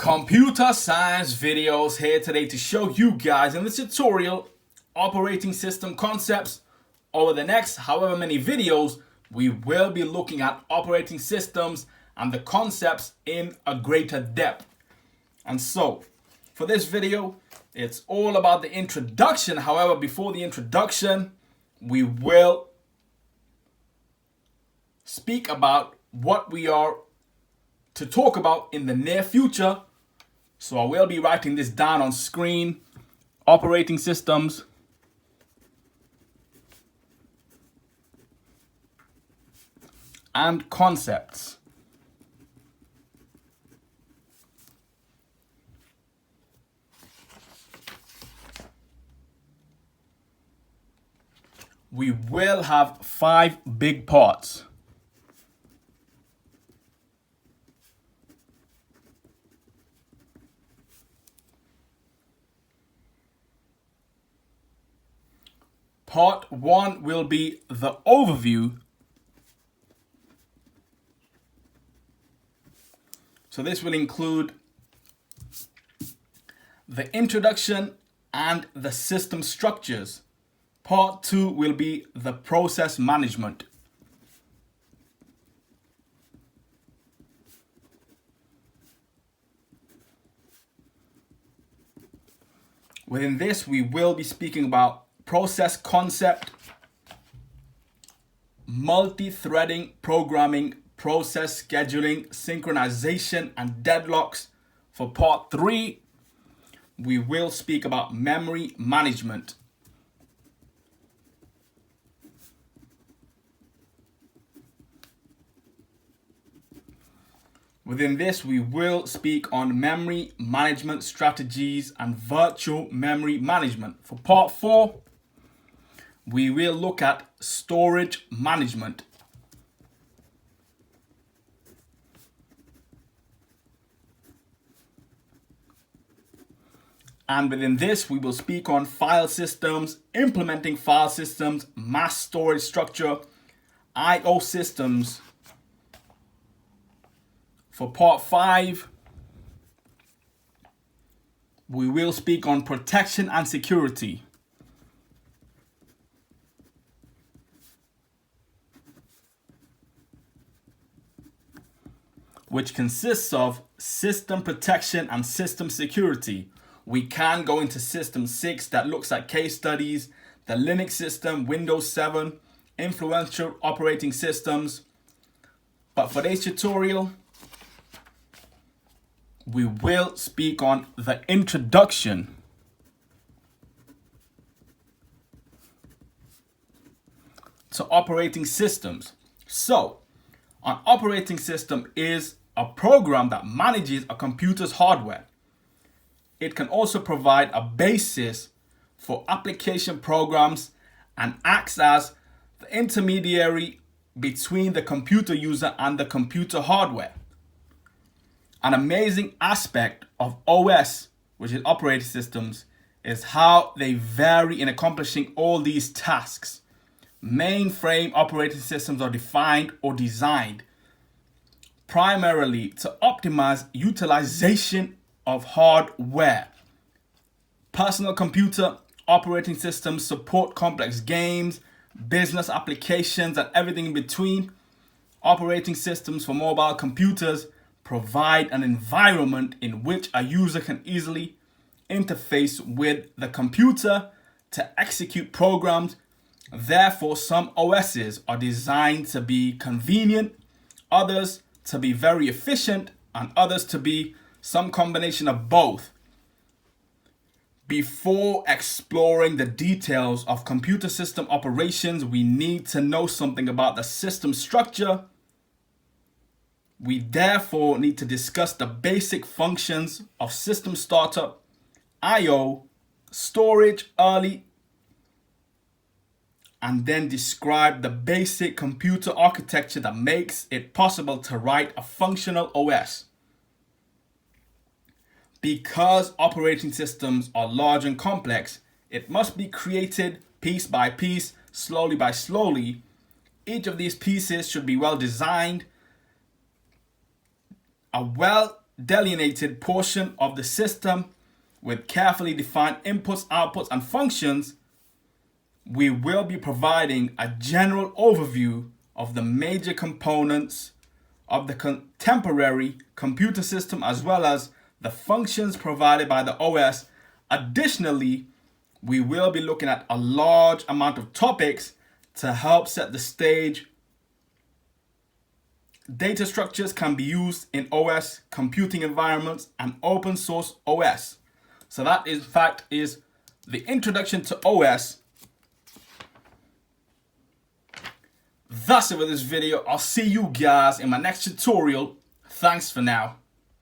Computer science videos here today to show you guys in this tutorial operating system concepts. Over the next however many videos, we will be looking at operating systems and the concepts in a greater depth. And so for this video, it's all about the introduction. However, before the introduction, we will speak about what we are to talk about in the near future. So I will be writing this down on screen. Operating systems, and concepts. We will have 5 big parts. Part 1 will be the overview. So this will include the introduction and the system structures. Part 2 will be the process management. Within this, we will be speaking about process concept, multi-threading programming, process scheduling, synchronization, and deadlocks. For part 3, we will speak about memory management. Within this, we will speak on memory management strategies and virtual memory management. For part 4, we will look at storage management. And within this, we will speak on file systems, implementing file systems, mass storage structure, I/O systems. For part 5, we will speak on protection and security. Which consists of system protection and system security. We can go into system 6 that looks at case studies, the Linux system, Windows 7, influential operating systems. But for this tutorial, we will speak on the introduction. To operating systems. So, an operating system is a program that manages a computer's hardware. It can also provide a basis for application programs and acts as the intermediary between the computer user and the computer hardware. An amazing aspect of OS, which is operating systems, is how they vary in accomplishing all these tasks. Mainframe operating systems are defined or designed primarily to optimize utilization of hardware. Personal computer operating systems support complex games, business applications, and everything in between. Operating systems for mobile computers provide an environment in which a user can easily interface with the computer to execute programs. Therefore, some OSs are designed to be convenient, others to be very efficient, and others to be some combination of both. Before exploring the details of computer system operations, we need to know something about the system structure. We therefore need to discuss the basic functions of system startup, I/O, storage early, and then describe the basic computer architecture that makes it possible to write a functional OS. Because operating systems are large and complex, it must be created piece by piece, slowly by slowly. Each of these pieces should be well designed. A well delineated portion of the system with carefully defined inputs, outputs, and functions, we will be providing a general overview of the major components of the contemporary computer system as well as the functions provided by the OS. Additionally, we will be looking at a large amount of topics to help set the stage. Data structures can be used in OS computing environments and open source OS. So that in fact is the introduction to OS. That's it for this video. I'll see you guys in my next tutorial. Thanks for now.